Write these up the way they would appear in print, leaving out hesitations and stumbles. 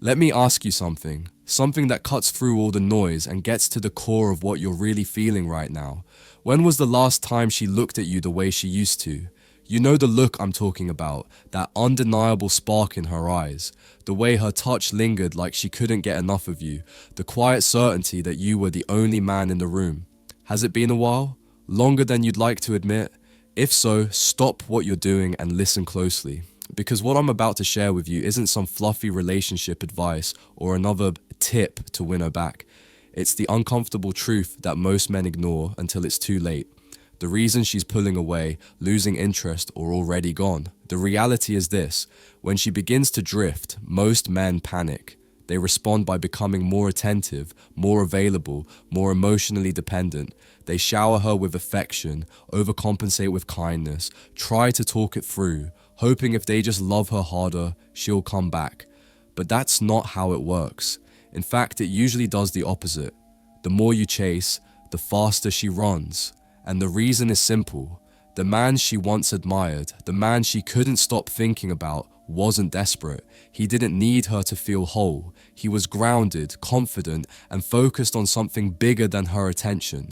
Let me ask you something that cuts through all the noise and gets to the core of what you're really feeling right now. When was the last time she looked at you the way she used to? You know the look I'm talking about, that undeniable spark in her eyes, the way her touch lingered like she couldn't get enough of you, the quiet certainty that you were the only man in the room. Has it been a while? Longer than you'd like to admit? If so, stop what you're doing and listen closely. Because what I'm about to share with you isn't some fluffy relationship advice or another tip to win her back. It's the uncomfortable truth that most men ignore until it's too late. The reason she's pulling away, losing interest, or already gone. The reality is this: when she begins to drift, most men panic. They respond by becoming more attentive, more available, more emotionally dependent. They shower her with affection, overcompensate with kindness, try to talk it through, hoping if they just love her harder, she'll come back. But that's not how it works. In fact, it usually does the opposite. The more you chase, the faster she runs. And the reason is simple. The man she once admired, the man she couldn't stop thinking about, wasn't desperate. He didn't need her to feel whole. He was grounded, confident, and focused on something bigger than her attention.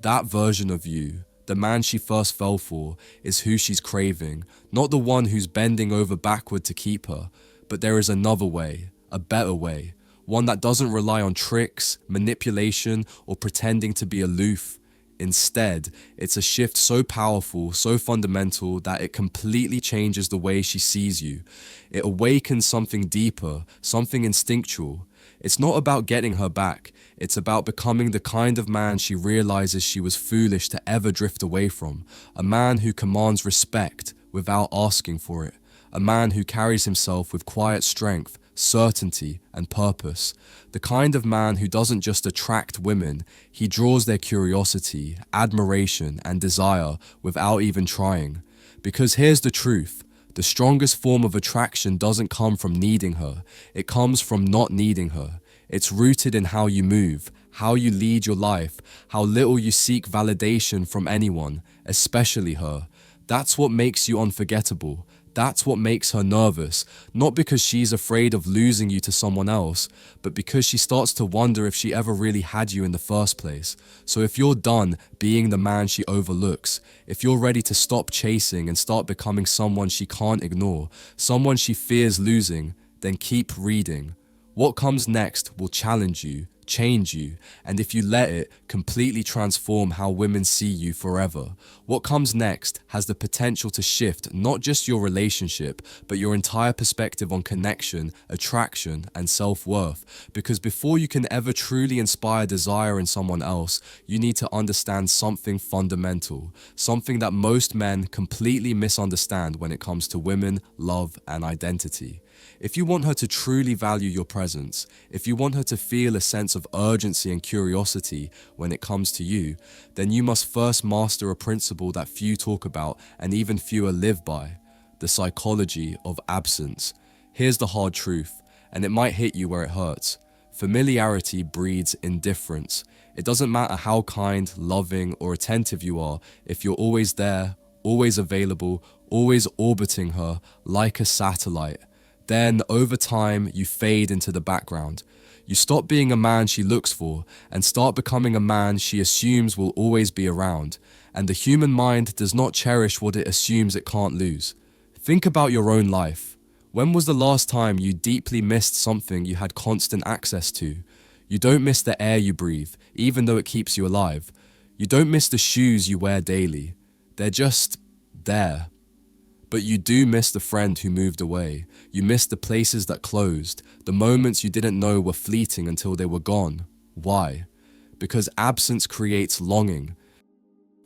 That version of you, the man she first fell for, is who she's craving, not the one who's bending over backward to keep her. But there is another way, a better way, one that doesn't rely on tricks, manipulation, or pretending to be aloof. Instead, it's a shift so powerful, so fundamental, that it completely changes the way she sees you. It awakens something deeper, something instinctual. It's not about getting her back. It's about becoming the kind of man she realizes she was foolish to ever drift away from. A man who commands respect without asking for it. A man who carries himself with quiet strength, certainty, and purpose. The kind of man who doesn't just attract women, he draws their curiosity, admiration, and desire without even trying. Because here's the truth: the strongest form of attraction doesn't come from needing her, it comes from not needing her. It's rooted in how you move, how you lead your life, how little you seek validation from anyone, especially her. That's what makes you unforgettable. That's what makes her nervous, not because she's afraid of losing you to someone else, but because she starts to wonder if she ever really had you in the first place. So if you're done being the man she overlooks, if you're ready to stop chasing and start becoming someone she can't ignore, someone she fears losing, then keep reading. What comes next will challenge you, change you, and if you let it, completely transform how women see you forever. What comes next has the potential to shift not just your relationship, but your entire perspective on connection, attraction, and self-worth. Because before you can ever truly inspire desire in someone else, you need to understand something fundamental, something that most men completely misunderstand when it comes to women, love, and identity. If you want her to truly value your presence, if you want her to feel a sense of urgency and curiosity when it comes to you, then you must first master a principle that few talk about and even fewer live by: the psychology of absence. Here's the hard truth, and it might hit you where it hurts. Familiarity breeds indifference. It doesn't matter how kind, loving, or attentive you are if you're always there, always available, always orbiting her like a satellite. Then, over time, you fade into the background. You stop being a man she looks for and start becoming a man she assumes will always be around. And the human mind does not cherish what it assumes it can't lose. Think about your own life. When was the last time you deeply missed something you had constant access to? You don't miss the air you breathe, even though it keeps you alive. You don't miss the shoes you wear daily. They're just there. But you do miss the friend who moved away. You miss the places that closed, the moments you didn't know were fleeting until they were gone. Why? Because absence creates longing.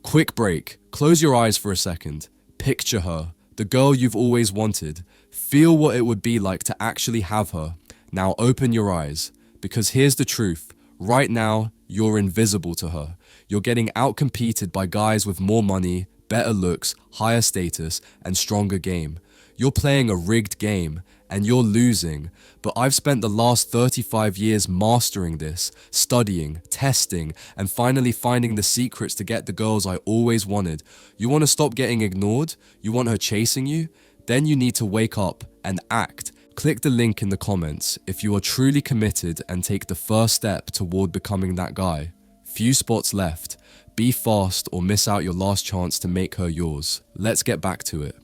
Quick break. Close your eyes for a second. Picture her, the girl you've always wanted. Feel what it would be like to actually have her. Now open your eyes, because here's the truth. Right now, you're invisible to her. You're getting outcompeted by guys with more money, better looks, higher status, and stronger game. You're playing a rigged game, and you're losing. But I've spent the last 35 years mastering this, studying, testing, and finally finding the secrets to get the girls I always wanted. You want to stop getting ignored? You want her chasing you? Then you need to wake up and act. Click the link in the comments if you are truly committed and take the first step toward becoming that guy. Few spots left. Be fast or miss out your last chance to make her yours. Let's get back to it.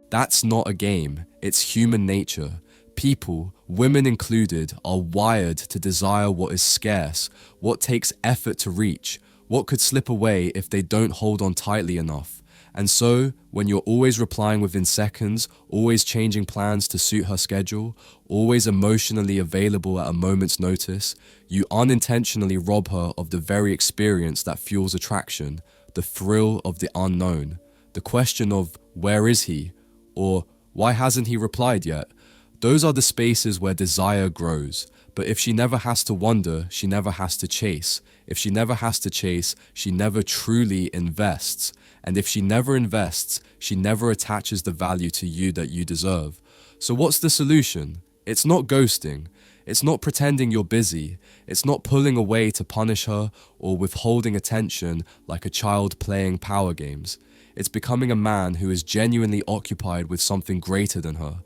That's not a game, it's human nature. People, women included, are wired to desire what is scarce, what takes effort to reach, what could slip away if they don't hold on tightly enough. And so, when you're always replying within seconds, always changing plans to suit her schedule, always emotionally available at a moment's notice, you unintentionally rob her of the very experience that fuels attraction, the thrill of the unknown, the question of, where is he? Or, why hasn't he replied yet? Those are the spaces where desire grows. But if she never has to wonder, she never has to chase. If she never has to chase, she never truly invests. And if she never invests, she never attaches the value to you that you deserve. So what's the solution? It's not ghosting. It's not pretending you're busy. It's not pulling away to punish her or withholding attention like a child playing power games. It's becoming a man who is genuinely occupied with something greater than her.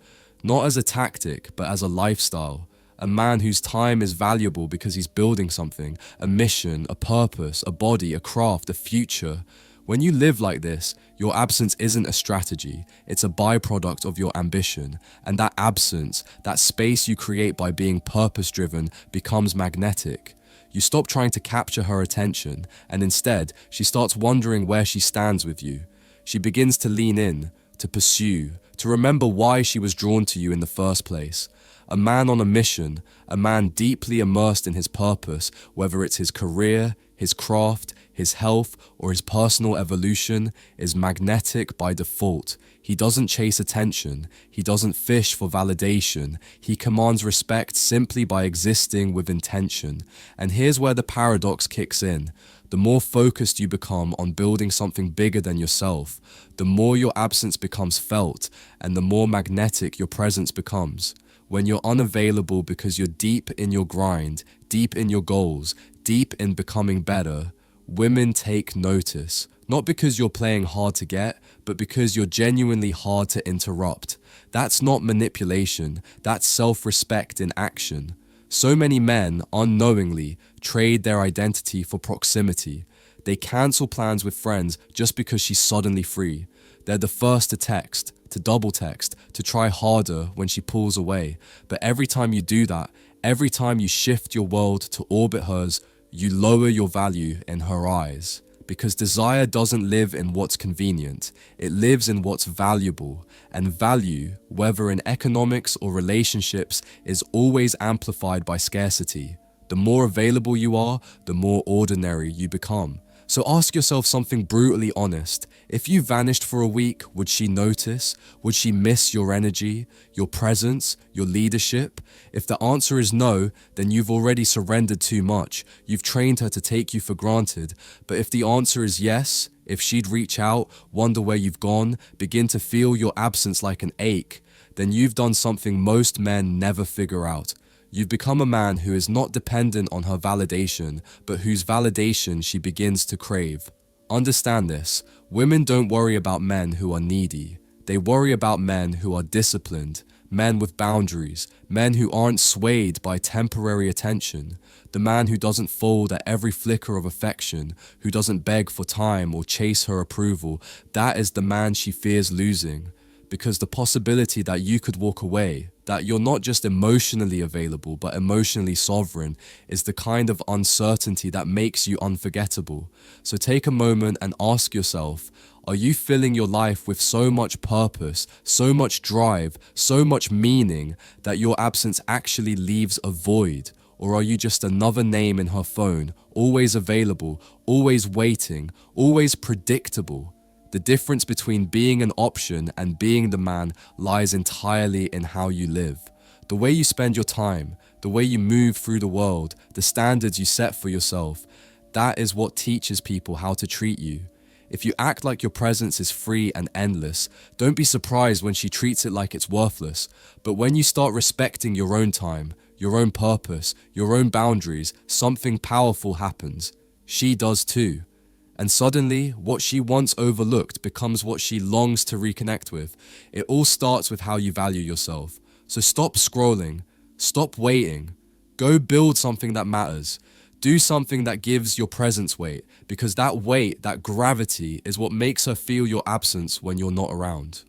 Not as a tactic, but as a lifestyle. A man whose time is valuable because he's building something, a mission, a purpose, a body, a craft, a future. When you live like this, your absence isn't a strategy, it's a byproduct of your ambition. And that absence, that space you create by being purpose-driven, becomes magnetic. You stop trying to capture her attention, and instead, she starts wondering where she stands with you. She begins to lean in, to pursue, to remember why she was drawn to you in the first place. A man on a mission, a man deeply immersed in his purpose, whether it's his career, his craft, his health, or his personal evolution, is magnetic by default. He doesn't chase attention. He doesn't fish for validation. He commands respect simply by existing with intention. And here's where the paradox kicks in. The more focused you become on building something bigger than yourself, the more your absence becomes felt, and the more magnetic your presence becomes. When you're unavailable because you're deep in your grind, deep in your goals, deep in becoming better, women take notice. Not because you're playing hard to get, but because you're genuinely hard to interrupt. That's not manipulation, that's self-respect in action. So many men, unknowingly, trade their identity for proximity. They cancel plans with friends just because she's suddenly free. They're the first to text, to double text, to try harder when she pulls away. But every time you do that, every time you shift your world to orbit hers, you lower your value in her eyes. Because desire doesn't live in what's convenient, it lives in what's valuable. And value, whether in economics or relationships, is always amplified by scarcity. The more available you are, the more ordinary you become. So ask yourself something brutally honest. If you vanished for a week, would she notice? Would she miss your energy, your presence, your leadership? If the answer is no, then you've already surrendered too much. You've trained her to take you for granted. But if the answer is yes, if she'd reach out, wonder where you've gone, begin to feel your absence like an ache, then you've done something most men never figure out. You've become a man who is not dependent on her validation, but whose validation she begins to crave. Understand this, women don't worry about men who are needy. They worry about men who are disciplined, men with boundaries, men who aren't swayed by temporary attention. The man who doesn't fold at every flicker of affection, who doesn't beg for time or chase her approval, that is the man she fears losing. Because the possibility that you could walk away, that you're not just emotionally available, but emotionally sovereign, is the kind of uncertainty that makes you unforgettable. So take a moment and ask yourself, are you filling your life with so much purpose, so much drive, so much meaning that your absence actually leaves a void? Or are you just another name in her phone, always available, always waiting, always predictable? The difference between being an option and being the man lies entirely in how you live. The way you spend your time, the way you move through the world, the standards you set for yourself, that is what teaches people how to treat you. If you act like your presence is free and endless, don't be surprised when she treats it like it's worthless. But when you start respecting your own time, your own purpose, your own boundaries, something powerful happens. She does too. And suddenly, what she once overlooked becomes what she longs to reconnect with. It all starts with how you value yourself. So stop scrolling, stop waiting, go build something that matters. Do something that gives your presence weight, because that weight, that gravity, is what makes her feel your absence when you're not around.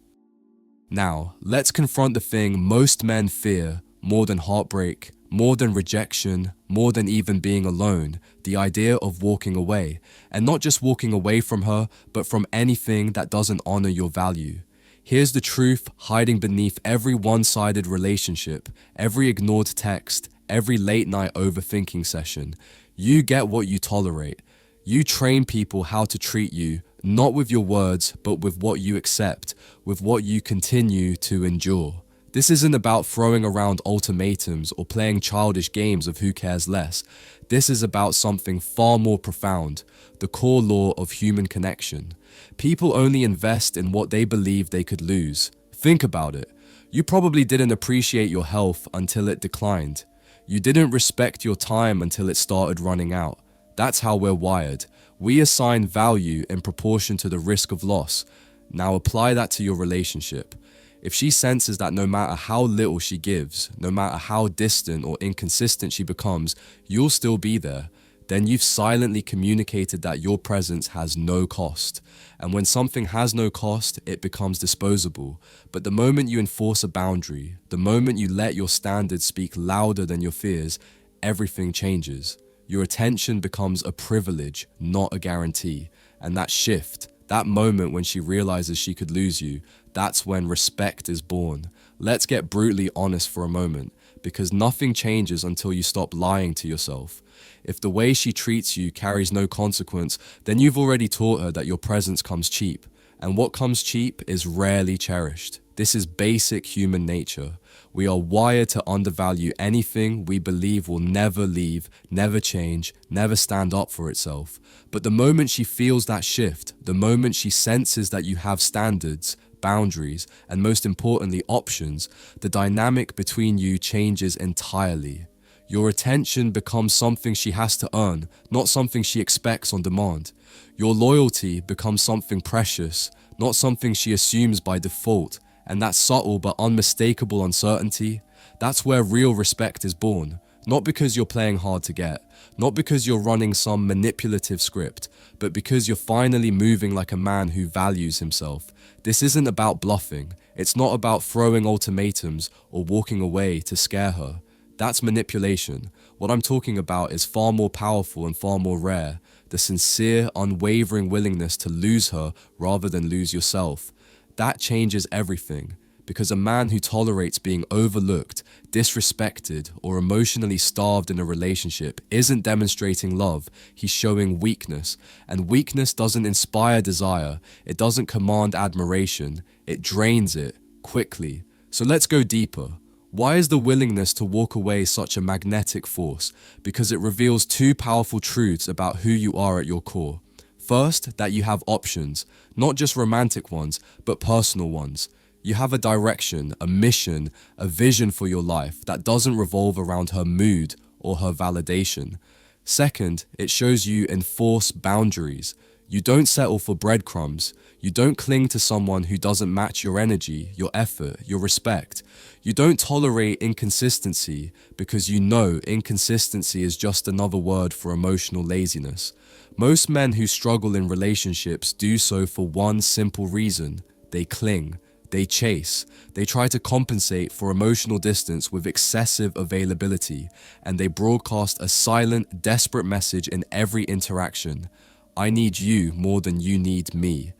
Now, let's confront the thing most men fear more than heartbreak, more than rejection, more than even being alone, the idea of walking away. And not just walking away from her, but from anything that doesn't honor your value. Here's the truth hiding beneath every one-sided relationship, every ignored text, every late-night overthinking session. You get what you tolerate. You train people how to treat you, not with your words, but with what you accept, with what you continue to endure. This isn't about throwing around ultimatums or playing childish games of who cares less. This is about something far more profound, the core law of human connection. People only invest in what they believe they could lose. Think about it. You probably didn't appreciate your health until it declined. You didn't respect your time until it started running out. That's how we're wired. We assign value in proportion to the risk of loss. Now apply that to your relationship. If she senses that no matter how little she gives, no matter how distant or inconsistent she becomes, you'll still be there, then you've silently communicated that your presence has no cost. And when something has no cost, it becomes disposable. But the moment you enforce a boundary, the moment you let your standards speak louder than your fears, everything changes. Your attention becomes a privilege, not a guarantee. And that shift, that moment when she realizes she could lose you, that's when respect is born. Let's get brutally honest for a moment, because nothing changes until you stop lying to yourself. If the way she treats you carries no consequence, then you've already taught her that your presence comes cheap. And what comes cheap is rarely cherished. This is basic human nature. We are wired to undervalue anything we believe will never leave, never change, never stand up for itself. But the moment she feels that shift, the moment she senses that you have standards, boundaries, and most importantly, options, the dynamic between you changes entirely. Your attention becomes something she has to earn, not something she expects on demand. Your loyalty becomes something precious, not something she assumes by default. And that subtle but unmistakable uncertainty, that's where real respect is born. Not because you're playing hard to get, not because you're running some manipulative script, but because you're finally moving like a man who values himself. This isn't about bluffing. It's not about throwing ultimatums or walking away to scare her. That's manipulation. What I'm talking about is far more powerful and far more rare. The sincere, unwavering willingness to lose her rather than lose yourself. That changes everything, because a man who tolerates being overlooked, disrespected, or emotionally starved in a relationship isn't demonstrating love, he's showing weakness. And weakness doesn't inspire desire, it doesn't command admiration, it drains it quickly. So let's go deeper. Why is the willingness to walk away such a magnetic force? Because it reveals two powerful truths about who you are at your core. First, that you have options, not just romantic ones, but personal ones. You have a direction, a mission, a vision for your life that doesn't revolve around her mood or her validation. Second, it shows you enforce boundaries. You don't settle for breadcrumbs. You don't cling to someone who doesn't match your energy, your effort, your respect. You don't tolerate inconsistency because you know inconsistency is just another word for emotional laziness. Most men who struggle in relationships do so for one simple reason. They cling. They chase. They try to compensate for emotional distance with excessive availability, and they broadcast a silent, desperate message in every interaction. I need you more than you need me.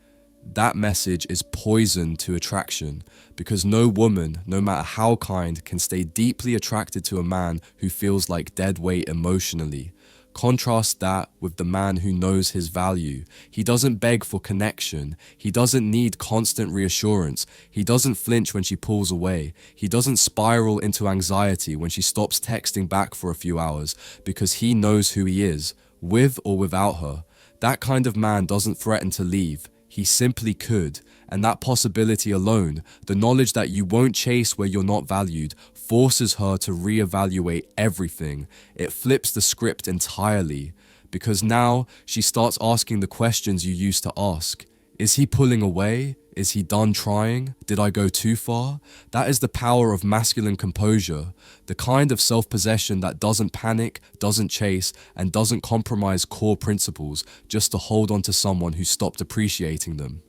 That message is poison to attraction, because no woman, no matter how kind, can stay deeply attracted to a man who feels like dead weight emotionally. Contrast that with the man who knows his value. He doesn't beg for connection. He doesn't need constant reassurance. He doesn't flinch when she pulls away. He doesn't spiral into anxiety when she stops texting back for a few hours, because he knows who he is, with or without her. That kind of man doesn't threaten to leave. He simply could, and that possibility alone, the knowledge that you won't chase where you're not valued, forces her to reevaluate everything. It flips the script entirely, because now she starts asking the questions you used to ask. Is he pulling away? Is he done trying? Did I go too far? That is the power of masculine composure, the kind of self-possession that doesn't panic, doesn't chase, and doesn't compromise core principles just to hold on to someone who stopped appreciating them.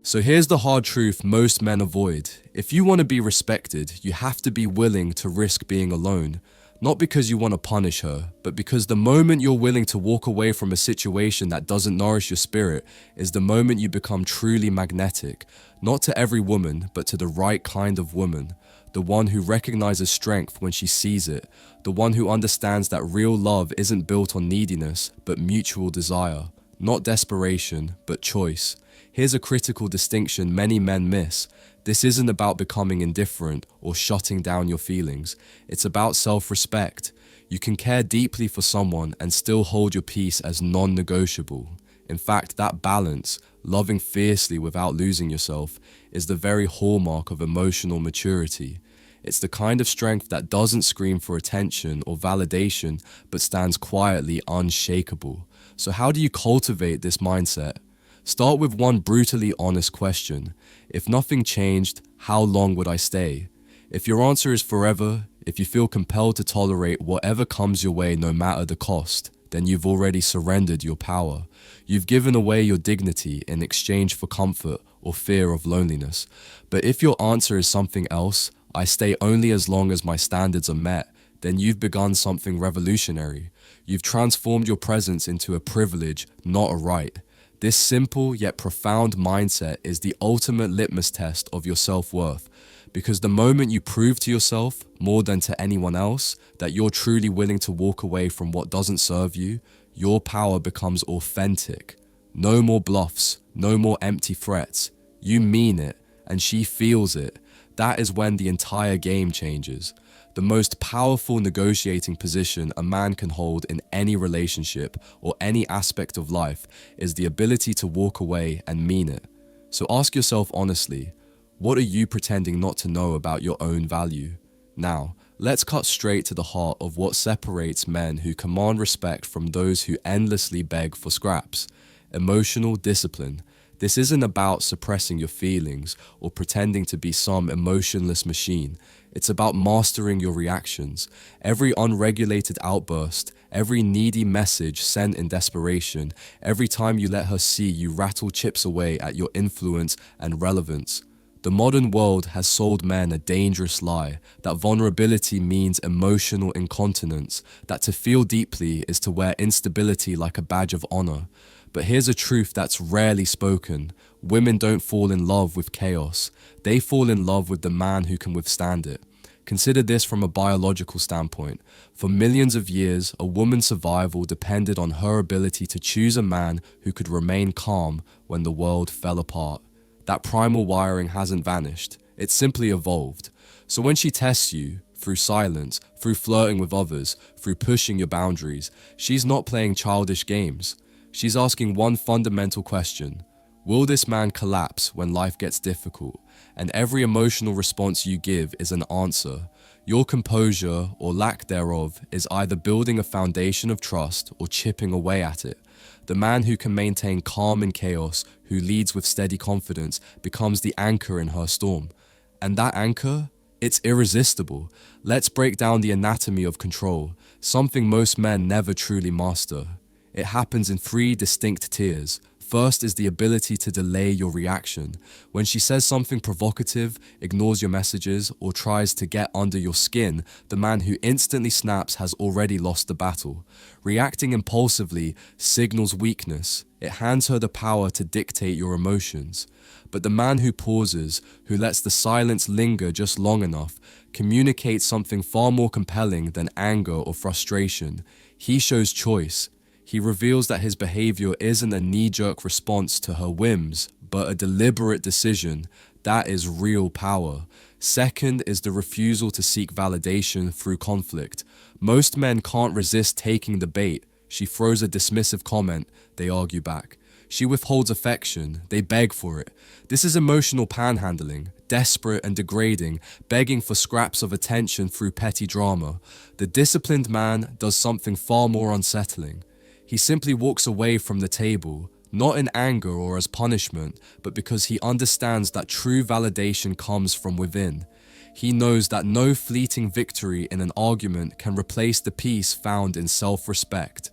So here's the hard truth most men avoid. If you want to be respected, you have to be willing to risk being alone. Not because you want to punish her, but because the moment you're willing to walk away from a situation that doesn't nourish your spirit is the moment you become truly magnetic, not to every woman, but to the right kind of woman, the one who recognizes strength when she sees it, the one who understands that real love isn't built on neediness, but mutual desire, not desperation, but choice. Here's a critical distinction many men miss. This isn't about becoming indifferent or shutting down your feelings. It's about self-respect. You can care deeply for someone and still hold your peace as non-negotiable. In fact, that balance, loving fiercely without losing yourself, is the very hallmark of emotional maturity. It's the kind of strength that doesn't scream for attention or validation, but stands quietly unshakable. So how do you cultivate this mindset? Start with one brutally honest question. If nothing changed, how long would I stay? If your answer is forever, if you feel compelled to tolerate whatever comes your way no matter the cost, then you've already surrendered your power. You've given away your dignity in exchange for comfort or fear of loneliness. But if your answer is something else, I stay only as long as my standards are met, then you've begun something revolutionary. You've transformed your presence into a privilege, not a right. This simple yet profound mindset is the ultimate litmus test of your self-worth, because the moment you prove to yourself, more than to anyone else, that you're truly willing to walk away from what doesn't serve you, your power becomes authentic. No more bluffs, no more empty threats. You mean it, and she feels it. That is when the entire game changes. The most powerful negotiating position a man can hold in any relationship or any aspect of life is the ability to walk away and mean it. So ask yourself honestly, what are you pretending not to know about your own value? Now, let's cut straight to the heart of what separates men who command respect from those who endlessly beg for scraps. Emotional discipline. This isn't about suppressing your feelings or pretending to be some emotionless machine. It's about mastering your reactions. Every unregulated outburst, every needy message sent in desperation, every time you let her see you rattle chips away at your influence and relevance. The modern world has sold men a dangerous lie, that vulnerability means emotional incontinence, that to feel deeply is to wear instability like a badge of honor. But here's a truth that's rarely spoken. Women don't fall in love with chaos. They fall in love with the man who can withstand it. Consider this from a biological standpoint. For millions of years, a woman's survival depended on her ability to choose a man who could remain calm when the world fell apart. That primal wiring hasn't vanished. It's simply evolved. So when she tests you, through silence, through flirting with others, through pushing your boundaries, she's not playing childish games. She's asking one fundamental question. Will this man collapse when life gets difficult? And every emotional response you give is an answer. Your composure, or lack thereof, is either building a foundation of trust or chipping away at it. The man who can maintain calm in chaos, who leads with steady confidence, becomes the anchor in her storm. And that anchor? It's irresistible. Let's break down the anatomy of control, something most men never truly master. It happens in 3 distinct tiers. First is the ability to delay your reaction. When she says something provocative, ignores your messages, or tries to get under your skin, the man who instantly snaps has already lost the battle. Reacting impulsively signals weakness. It hands her the power to dictate your emotions. But the man who pauses, who lets the silence linger just long enough, communicates something far more compelling than anger or frustration. He shows choice. He reveals that his behavior isn't a knee-jerk response to her whims, but a deliberate decision. That is real power. Second is the refusal to seek validation through conflict. Most men can't resist taking the bait. She throws a dismissive comment, they argue back. She withholds affection, they beg for it. This is emotional panhandling, desperate and degrading, begging for scraps of attention through petty drama. The disciplined man does something far more unsettling. He simply walks away from the table, not in anger or as punishment, but because he understands that true validation comes from within. He knows that no fleeting victory in an argument can replace the peace found in self-respect.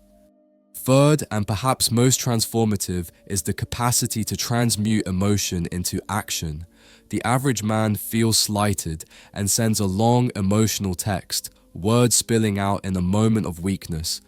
Third, and perhaps most transformative, is the capacity to transmute emotion into action. The average man feels slighted and sends a long emotional text, words spilling out in a moment of weakness.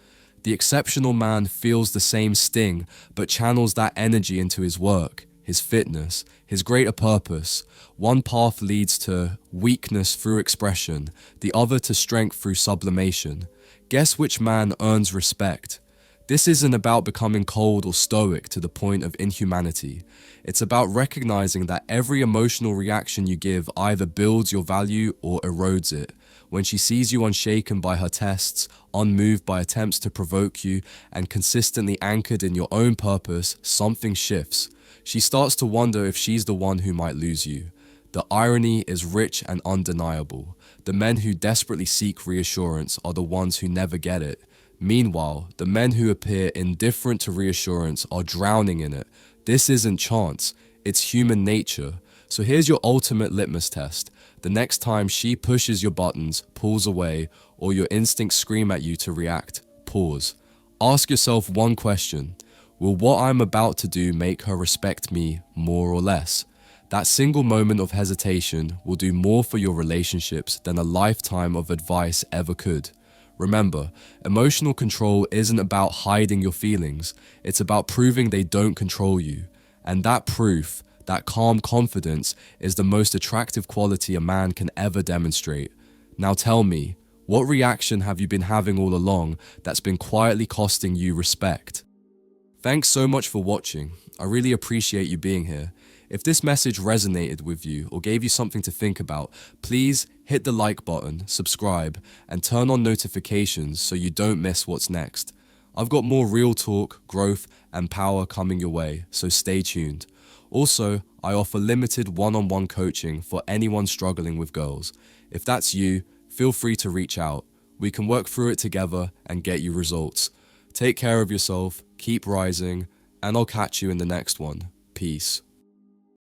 The exceptional man feels the same sting, but channels that energy into his work, his fitness, his greater purpose. One path leads to weakness through expression, the other to strength through sublimation. Guess which man earns respect? This isn't about becoming cold or stoic to the point of inhumanity. It's about recognizing that every emotional reaction you give either builds your value or erodes it. When she sees you unshaken by her tests, unmoved by attempts to provoke you, and consistently anchored in your own purpose, something shifts. She starts to wonder if she's the one who might lose you. The irony is rich and undeniable. The men who desperately seek reassurance are the ones who never get it. Meanwhile, the men who appear indifferent to reassurance are drowning in it. This isn't chance, it's human nature. So here's your ultimate litmus test. The next time she pushes your buttons, pulls away, or your instincts scream at you to react, pause. Ask yourself one question. Will what I'm about to do make her respect me more or less? That single moment of hesitation will do more for your relationships than a lifetime of advice ever could. Remember, emotional control isn't about hiding your feelings, it's about proving they don't control you. And that proof, that calm confidence, is the most attractive quality a man can ever demonstrate. Now tell me, what reaction have you been having all along that's been quietly costing you respect? Thanks so much for watching. I really appreciate you being here. If this message resonated with you or gave you something to think about, please hit the like button, subscribe, and turn on notifications so you don't miss what's next. I've got more real talk, growth, and power coming your way, so stay tuned. Also, I offer limited one-on-one coaching for anyone struggling with girls. If that's you, feel free to reach out. We can work through it together and get you results. Take care of yourself, keep rising, and I'll catch you in the next one. Peace.